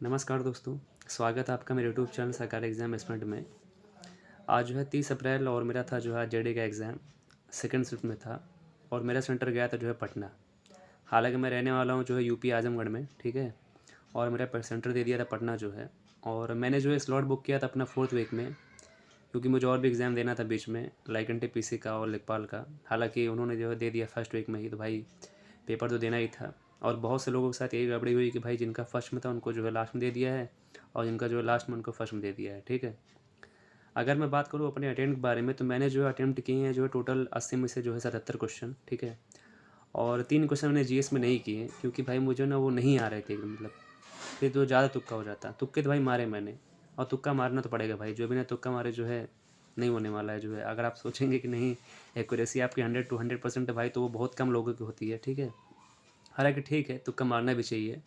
नमस्कार दोस्तों, स्वागत है आपका मेरे यूट्यूब चैनल सरकारी एग्ज़ाम एस्पिरेंट में। आज जो है 30 अप्रैल और मेरा था जो है जेईई का एग्ज़ाम, सेकंड शिफ्ट में था और मेरा सेंटर गया था जो है पटना। हालाँकि मैं रहने वाला हूँ जो है यूपी आज़मगढ़ में, ठीक है? और मेरा प सेंटर दे दिया था पटना जो है और मैंने जो है स्लॉट बुक किया था अपना 4th वीक में, क्योंकि मुझे और भी एग्ज़ाम देना था बीच में, लाइक एनटीपीसी का और लेखपाल का। हालाँकि उन्होंने जो है दे दिया फर्स्ट वीक में ही, तो भाई पेपर तो देना ही था। और बहुत से लोगों के साथ यही गड़बड़ी हुई कि भाई जिनका फर्स्ट में था उनको जो है लास्ट में दे दिया है और जिनका जो है लास्ट में उनको फर्स्ट में दे दिया है, ठीक है। अगर मैं बात करूँ अपने अटेम्प्ट के बारे में, तो मैंने जो है अटेम्प्ट किए हैं जो है टोटल 80 में से जो है 77 क्वेश्चन, ठीक है। और 3 क्वेश्चन मैंने जीएस में नहीं किए क्योंकि भाई मुझे ना वो नहीं आ रहे थे एकदम, मतलब फिर तो ज़्यादा तुक्का हो जाता। तुक्के तो भाई मारे मैंने, और तुक्का मारना तो पड़ेगा भाई, जो बिना तुक्का मारे जो है नहीं होने वाला है जो है। अगर आप सोचेंगे कि नहीं एक्यूरेसी आपकी 100 to 100% है भाई, तो वो बहुत कम लोगों की होती है, ठीक है। हालाँकि ठीक है, तुक्का मारना भी चाहिए,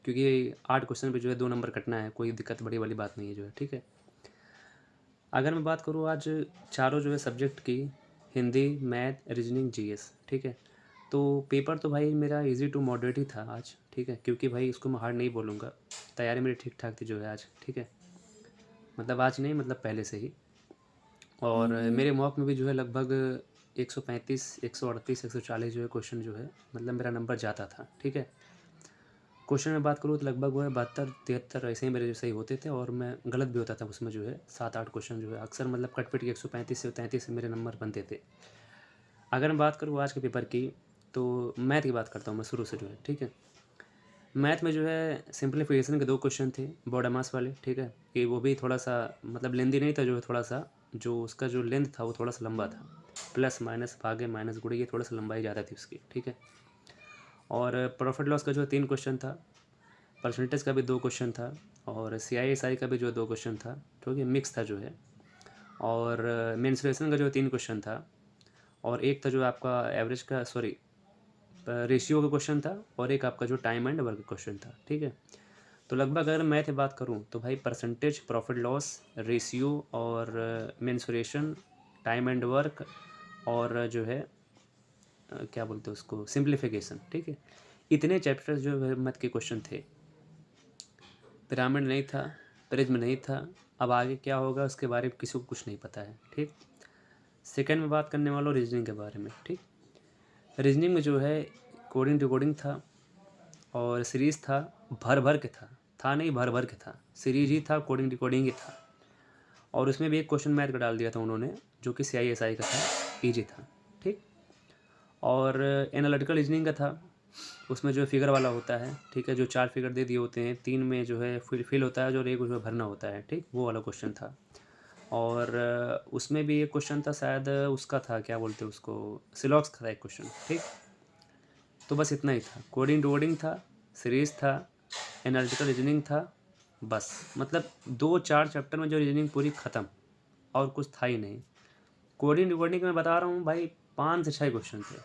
क्योंकि 8 क्वेश्चन पे जो है 2 नंबर कटना है, कोई दिक्कत बड़ी वाली बात नहीं है जो है, ठीक है। अगर मैं बात करूँ आज चारों जो है सब्जेक्ट की, हिंदी, मैथ, रीजनिंग, जीएस, ठीक है। तो पेपर तो भाई मेरा ईज़ी टू मॉडरेट ही था आज, ठीक है, क्योंकि भाई इसको मैं हार्ड नहीं बोलूँगा। तैयारी मेरी ठीक-ठाक थी जो है आज, ठीक है। मतलब आज नहीं, मतलब पहले से ही। और मेरे मॉक में भी जो है लगभग 135, 138, 140 जो है क्वेश्चन जो है, मतलब मेरा नंबर जाता था, ठीक है। क्वेश्चन में बात करूँ तो लगभग वो है 72-73 ऐसे ही मेरे जो सही होते थे, और मैं गलत भी होता था उसमें जो है 7-8 क्वेश्चन जो है अक्सर, मतलब कट-पिट के 135 से 33 से मेरे नंबर बनते थे। अगर मैं बात करूँ आज के पेपर की, तो मैथ की बात करता हूँ मैं शुरू से जो है, ठीक है। मैथ में जो है सिंप्लीफिकेशन के 2 क्वेश्चन थे, बॉडमास वाले, ठीक है। कि वो भी थोड़ा-सा मतलब लेंदी नहीं था, जो है थोड़ा-सा जो उसका जो लेंथ था वो थोड़ा-सा लंबा था। प्लस, माइनस, भागे, माइनस, गुणे, ये थोड़ा-सा लंबाई ज़्यादा थी उसकी, ठीक है। और प्रॉफिट लॉस का जो है 3 क्वेश्चन था। परसेंटेज का भी 2 क्वेश्चन था, और सीआईएसआई का भी जो है 2 क्वेश्चन था, ठीक है, मिक्स था जो है। और मेंसुरेशन का जो है 3 क्वेश्चन था, और एक था जो आपका एवरेज का, सॉरी, रेशियो का क्वेश्चन था, और एक आपका जो टाइम एंड वर्क क्वेश्चन था, ठीक है। तो लगभग अगर मैं से बात करूँ तो भाई परसेंटेज, प्रॉफिट लॉस, रेशियो और मेंसुरेशन, टाइम एंड वर्क, और जो है क्या बोलते हैं उसको, सिंप्लीफिकेशन, ठीक है। इतने चैप्टर्स जो है मैथ के क्वेश्चन थे। पिरामिड नहीं था, प्रिज्म नहीं था। अब आगे क्या होगा उसके बारे में किसी को कुछ नहीं पता है, ठीक। सेकंड में बात करने वाला हूँ रीजनिंग के बारे में, ठीक। रीजनिंग में जो है कोडिंग डिकोडिंग था, और सीरीज था, भर भर के था नहीं, भर भर के था, सीरीज ही था, कोडिंग डिकोडिंग ही था। और उसमें भी एक क्वेश्चन मैथ का डाल दिया था उन्होंने, जो कि सीआईएसआई का था, ईजी था, ठीक। और एनालिटिकल रीजनिंग का था, उसमें जो फिगर वाला होता है, ठीक है, जो 4 फिगर दे दिए होते हैं, 3 में जो है फिल होता है, जो एक उसमें भरना होता है, ठीक, वो वाला क्वेश्चन था। और उसमें भी एक क्वेश्चन था, शायद उसका था, क्या बोलते हैं उसको, सिलॉक्स का था एक क्वेश्चन, ठीक। तो बस इतना ही था, कोडिंग डोडिंग था, सीरीज था, एनालिटिकल रीजनिंग था, बस। मतलब 2-4 चैप्टर में जो रीजनिंग पूरी ख़त्म, और कुछ था ही नहीं। कोडिंग डिकोडिंग में बता रहा हूँ भाई, 5 से 6 क्वेश्चन थे,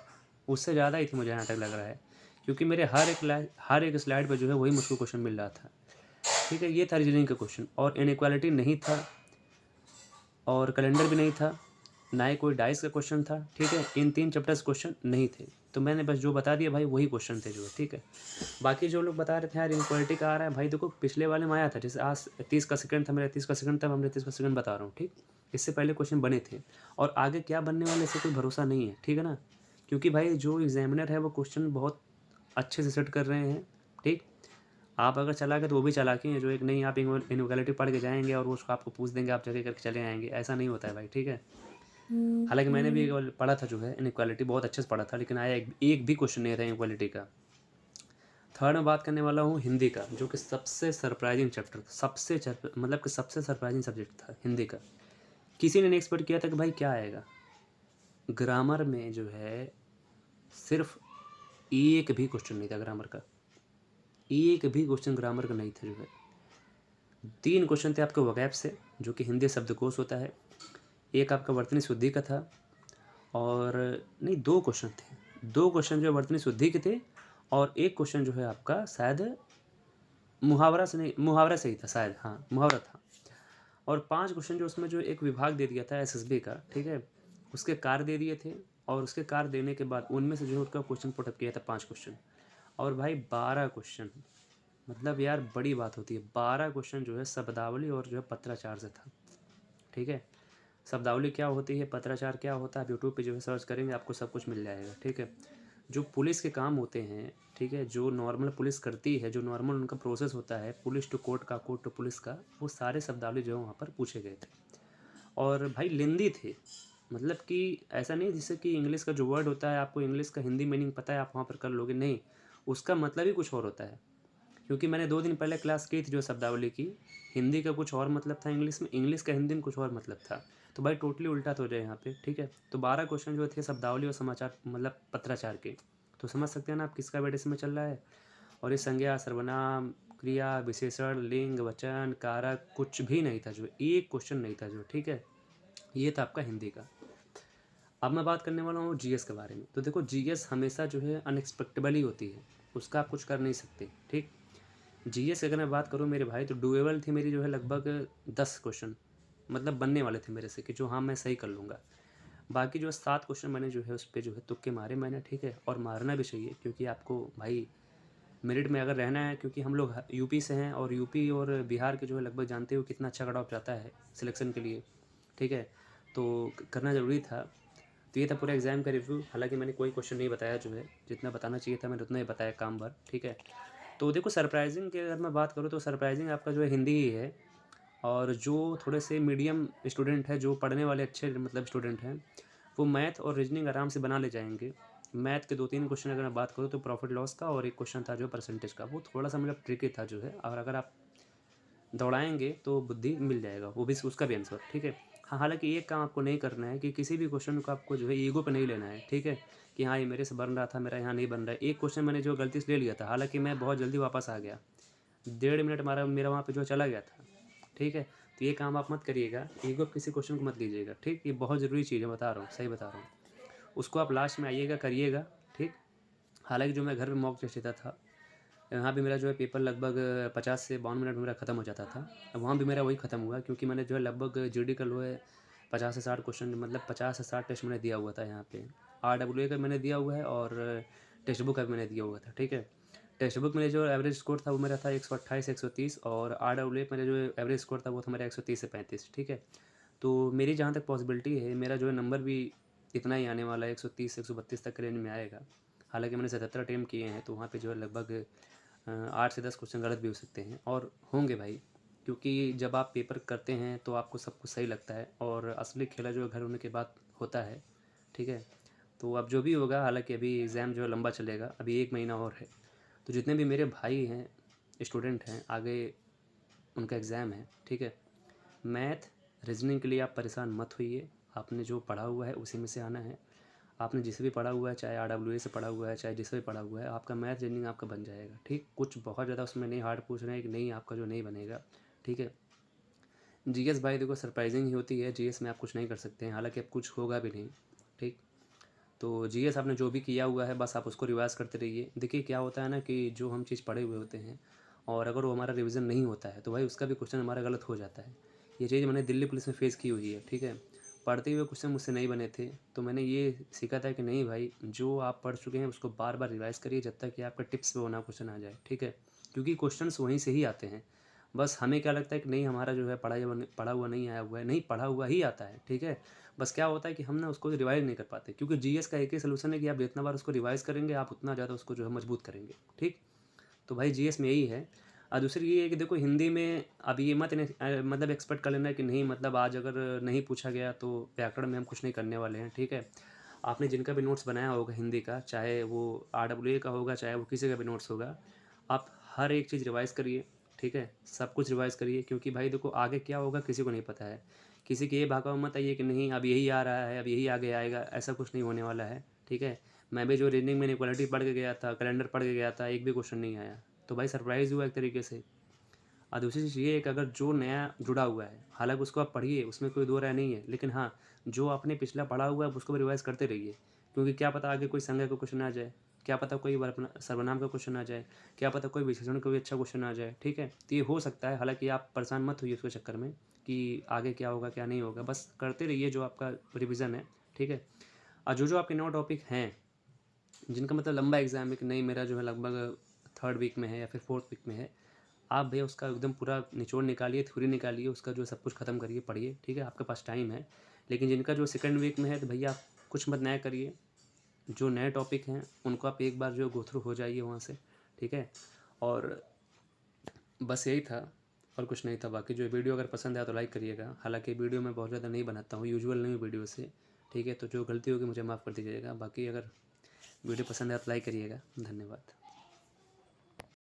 उससे ज़्यादा ही थे मुझे जहाँ तक लग रहा है, क्योंकि मेरे हर एक स्लाइड पे जो है वही मुझको क्वेश्चन मिल रहा था, ठीक है। ये था रीजनिंग का क्वेश्चन, और इनइक्वालिटी नहीं था, और कैलेंडर भी नहीं था, ना ही कोई डाइस का क्वेश्चन था, ठीक है। इन 3 चैप्टर्स क्वेश्चन नहीं थे, तो मैंने बस जो बता दिया भाई वही क्वेश्चन थे जो है, ठीक है। बाकी जो लोग बता रहे थे यार इनक्वालिटी का आ रहा है, भाई देखो पिछले वाले में आया था, जैसे आज 30 का सेकंड था, मेरा 30 का सेकंड था, मैं 30 का सेकंड बता रहा हूँ, ठीक। इससे पहले क्वेश्चन बने थे, और आगे क्या बनने वाले इससे कोई भरोसा नहीं है, ठीक है ना। क्योंकि भाई जो एग्जामिनर है वो क्वेश्चन बहुत अच्छे से सेट कर रहे हैं, ठीक। आप अगर चला गए तो वो भी चालाकी है, जो एक नहीं, आप इनइक्वालिटी पढ़ के जाएंगे और वो उसको आपको पूछ देंगे, आप जगह करके चले आएंगे, ऐसा नहीं होता है भाई, ठीक है। हालांकि मैंने भी पढ़ा था जो है इनइक्वालिटी, बहुत अच्छे से पढ़ा था, लेकिन आया एक भी क्वेश्चन नहीं था इनइक्वालिटी का। थर्ड में बात करने वाला हूँ हिंदी का, जो कि सबसे सरप्राइजिंग चैप्टर था, मतलब कि सबसे सरप्राइजिंग सब्जेक्ट था हिंदी का। किसी ने नहीं एक्सपेक्ट किया था कि भाई क्या आएगा। ग्रामर में जो है सिर्फ एक भी क्वेश्चन नहीं था ग्रामर का, एक भी क्वेश्चन ग्रामर का नहीं था जो है। 3 क्वेश्चन थे आपके वोकैब से, जो कि हिंदी शब्दकोश होता है। एक आपका वर्तनी शुद्धि का था, और नहीं, 2 क्वेश्चन थे, 2 क्वेश्चन जो है वर्तनी शुद्धि के थे, और एक क्वेश्चन जो है आपका शायद मुहावरा से नहीं, मुहावरा से ही था शायद, हाँ मुहावरा था। और 5 क्वेश्चन जो उसमें जो एक विभाग दे दिया था एसएसबी का, ठीक है, उसके कार्य दे दिए थे, और उसके कार्य देने के बाद उनमें से जो है उसका क्वेश्चन पुटअप किया था 5 क्वेश्चन, और भाई 12 क्वेश्चन मतलब यार बड़ी बात होती है। 12 क्वेश्चन जो है शब्दावली और जो है पत्राचार से था, ठीक है। शब्दावली क्या होती है, पत्राचार क्या होता है, आप यूट्यूब पे जो है सर्च करेंगे आपको सब कुछ मिल जाएगा, ठीक है। जो पुलिस के काम होते हैं, ठीक है, जो नॉर्मल पुलिस करती है, जो नॉर्मल उनका प्रोसेस होता है, पुलिस टू कोर्ट का, कोर्ट टू पुलिस का, वो सारे शब्दावली जो है वहाँ पर पूछे गए थे। और भाई लेंदी थे, मतलब कि ऐसा नहीं जैसे कि इंग्लिश का जो वर्ड होता है आपको इंग्लिश का हिंदी मीनिंग पता है आप वहाँ पर कर लोगे, नहीं, उसका मतलब ही कुछ और होता है। क्योंकि मैंने 2 दिन पहले क्लास की थी जो शब्दावली की, हिंदी का कुछ और मतलब था इंग्लिश में, इंग्लिश का हिंदी में कुछ और मतलब था। तो भाई टोटली उल्टा तो हो जाए यहाँ पे, ठीक है। तो 12 क्वेश्चन जो थे शब्दावली और समाचार मतलब पत्राचार के, तो समझ सकते हैं ना आप किसका वेट इसमें चल रहा है। और ये संज्ञा, सर्वनाम, क्रिया, विशेषण, लिंग, वचन, कारक कुछ भी नहीं था, जो एक क्वेश्चन नहीं था जो, ठीक है। ये था आपका हिंदी का। अब मैं बात करने वाला हूँ जीएस के बारे में। तो देखो जीएस हमेशा जो है अनएक्सपेक्टेबल ही होती है, उसका आप कुछ कर नहीं सकते, ठीक। जीएस की अगर मैं बात करूँ मेरे भाई, तो डुएबल थी मेरी जो है लगभग 10 क्वेश्चन, मतलब बनने वाले थे मेरे से कि जो हाँ मैं सही कर लूँगा। बाकी जो 7 क्वेश्चन मैंने जो है उस पे जो है तुक्के मारे मैंने, ठीक है। और मारना भी चाहिए क्योंकि आपको भाई मेरिट में अगर रहना है, क्योंकि हम लोग यूपी से हैं और यूपी और बिहार के जो है लगभग जानते हो कितना अच्छा कट ऑफ जाता है सिलेक्शन के लिए, ठीक है। तो करना ज़रूरी था। तो ये था पूरा एग्ज़ाम का रिव्यू। हालांकि मैंने कोई क्वेश्चन नहीं बताया, जो है जितना बताना चाहिए था मैंने उतना ही बताया काम भर, ठीक है। तो देखो सरप्राइजिंग की अगर मैं बात करूँ तो सरप्राइजिंग आपका जो है हिंदी ही है। और जो थोड़े से मीडियम स्टूडेंट हैं, जो पढ़ने वाले अच्छे मतलब स्टूडेंट हैं, वो मैथ और रीजनिंग आराम से बना ले जाएंगे। मैथ के 2-3 क्वेश्चन अगर मैं बात करूँ तो प्रॉफिट लॉस का, और एक क्वेश्चन था जो परसेंटेज का, वो थोड़ा सा मतलब ट्रिकी था जो है। और अगर आप दौड़ाएंगे तो बुद्धि मिल जाएगा, वो भी उसका भी आंसर, ठीक है। हाँ, हालांकि एक काम आपको नहीं करना है कि किसी भी क्वेश्चन को आपको जो है ईगो पे नहीं लेना है, ठीक है। कि हाँ ये मेरे से बन रहा था, मेरा यहाँ नहीं बन रहा है। एक क्वेश्चन मैंने जो गलती से ले लिया था, हालांकि मैं बहुत जल्दी वापस आ गया, 1.5 मिनट मेरा वहाँ पे जो चला गया था, ठीक है। तो ये काम आप मत करिएगा, ईगो किसी क्वेश्चन को मत लीजिएगा, ठीक। ये बहुत ज़रूरी चीज़ है, बता रहा हूँ, सही बता रहा हूँ। उसको आप लास्ट में आइएगा करिएगा, ठीक। हालांकि जो मैं घर में मॉक टेस्ट देता था, यहाँ भी मेरा जो है पेपर लगभग 50 से 52 मिनट में मेरा ख़त्म हो जाता था। अब वहाँ भी मेरा वही ख़त्म हुआ क्योंकि मैंने जो है लगभग जीडी का जो है 50 से 60 क्वेश्चन, मतलब 50 से 60 टेस्ट मैंने दिया हुआ था यहाँ पे। आरडब्ल्यूए का मैंने दिया हुआ है और टेक्स्ट बुक का भी मैंने दिया हुआ था, ठीक है। टेक्स्ट बुक में जो एवरेज स्कोर था वो मेरा था 128 130, और आरडब्ल्यूए मेरा जो एवरेज स्कोर था वो था मेरा 130 से 35, ठीक है। तो मेरी जहाँ तक पॉसिबिलिटी है, मेरा जो है नंबर भी इतना ही आने वाला है, 130 132 तक के रेंज में आएगा। हालांकि मैंने 77 अटेम्प्ट किए हैं, तो वहाँ पे जो है लगभग 8 से 10 क्वेश्चन गलत भी हो सकते हैं और होंगे भाई। क्योंकि जब आप पेपर करते हैं तो आपको सब कुछ सही लगता है, और असली खेला जो है घर होने के बाद होता है, ठीक है। तो अब जो भी होगा, हालांकि अभी एग्ज़ाम जो है लंबा चलेगा, अभी 1 महीना और है। तो जितने भी मेरे भाई हैं, स्टूडेंट हैं, आगे उनका एग्ज़ाम है, ठीक है। मैथ रीजनिंग के लिए आप परेशान मत होइए, आपने जो पढ़ा हुआ है उसी में से आना है। आपने जिसे भी पढ़ा हुआ है, चाहे आरडब्ल्यूए से पढ़ा हुआ है, चाहे जिससे भी पढ़ा हुआ है, आपका मैथ रीजनिंग आपका बन जाएगा, ठीक। कुछ बहुत ज़्यादा उसमें नहीं हार्ड पूछ रहे हैं कि नहीं आपका जो नहीं बनेगा, ठीक है। जीएस भाई देखो सरप्राइजिंग ही होती है, जीएस में आप कुछ नहीं कर सकते हैं, हालांकि अब कुछ होगा भी नहीं, ठीक। तो जीएस आपने जो भी किया हुआ है बस आप उसको रिवाइज करते रहिए। देखिए क्या होता है ना कि जो हम चीज़ पढ़े हुए होते हैं और अगर वो हमारा रिवीजन नहीं होता है तो भाई उसका भी क्वेश्चन हमारा गलत हो जाता है। ये चीज़ मैंने दिल्ली पुलिस में फेस की हुई है, ठीक है। पढ़ते हुए क्वेश्चन मुझसे नहीं बने थे, तो मैंने ये सीखा था कि नहीं भाई, जो आप पढ़ चुके हैं उसको बार बार रिवाइज करिए जब तक कि आपका टिप्स पे होना क्वेश्चन आ जाए, ठीक है। क्योंकि क्वेश्चंस वहीं से ही आते हैं। बस हमें क्या लगता है कि नहीं हमारा जो है पढ़ा हुआ नहीं आया हुआ है, नहीं पढ़ा हुआ ही आता है, ठीक है। बस क्या होता है कि हम ना उसको रिवाइज़ नहीं कर पाते, क्योंकि जीएस का एक ही सॉल्यूशन है कि आप जितना बार उसको रिवाइज़ करेंगे आप उतना ज़्यादा उसको जो है मजबूत करेंगे, ठीक। तो भाई जीएस में यही है। और दूसरी ये है कि देखो हिंदी में अब ये मत मतलब एक्सपेक्ट कर लेना कि नहीं, मतलब आज अगर नहीं पूछा गया तो व्याकरण में हम कुछ नहीं करने वाले हैं, ठीक है। आपने जिनका भी नोट्स बनाया होगा हिंदी का, चाहे वो आरडब्ल्यूए का होगा, चाहे वो किसी का भी नोट्स होगा, आप हर एक चीज़ रिवाइज़ करिए, ठीक है। सब कुछ रिवाइज़ करिए, क्योंकि भाई देखो आगे क्या होगा किसी को नहीं पता है। किसी के ये भागा मत आइए कि नहीं अब यही आ रहा है, अब यही आगे आएगा, ऐसा कुछ नहीं होने वाला है, ठीक है। मैं भी जो रीजनिंग में इक्वालिटी पढ़ के गया था, कैलेंडर पढ़ के गया था, एक भी क्वेश्चन नहीं आया। तो भाई सरप्राइज़ हुआ एक तरीके से। और दूसरी चीज़ ये है कि अगर जो नया जुड़ा हुआ है, हालाँकि उसको आप पढ़िए, उसमें कोई दो राय नहीं है, लेकिन हाँ, जो आपने पिछला पढ़ा हुआ है उसको भी रिवाइज़ करते रहिए। क्योंकि क्या पता आगे कोई संज्ञा का क्वेश्चन आ जाए, क्या पता कोई सर्वनाम का क्वेश्चन आ जाए, क्या पता कोई विशेषण का भी अच्छा क्वेश्चन आ जाए, ठीक है। तो ये हो सकता है, हालाँकि आप परेशान मत होइए उसके चक्कर में कि आगे क्या होगा, क्या नहीं होगा, बस करते रहिए जो आपका रिवीज़न है, ठीक है। और जो-जो आपके 9 टॉपिक हैं, जिनका मतलब लंबा एग्ज़ाम है कि नहीं मेरा जो है लगभग 3rd वीक में है या फिर 4th वीक में है, आप भैया उसका एकदम पूरा निचोड़ निकालिए, थ्योरी निकालिए, उसका जो सब कुछ ख़त्म करिए, पढ़िए, ठीक है? आपके पास टाइम है। लेकिन जिनका जो 2nd वीक में है तो भैया आप कुछ मत नया करिए। जो नए टॉपिक हैं उनको आप एक बार जो गो थ्रू हो जाइए वहाँ से, ठीक है? और बस यही था और कुछ नहीं था। बाकी जो वीडियो अगर पसंद आया तो लाइक करिएगा। हालाँकि वीडियो मैं बहुत ज़्यादा नहीं बनाता हूँ, यूजुअल नहीं हूँ वीडियो से, ठीक है? तो जो गलती होगी मुझे माफ़ कर दीजिएगा। बाकी अगर वीडियो पसंद आया तो लाइक करिएगा। धन्यवाद।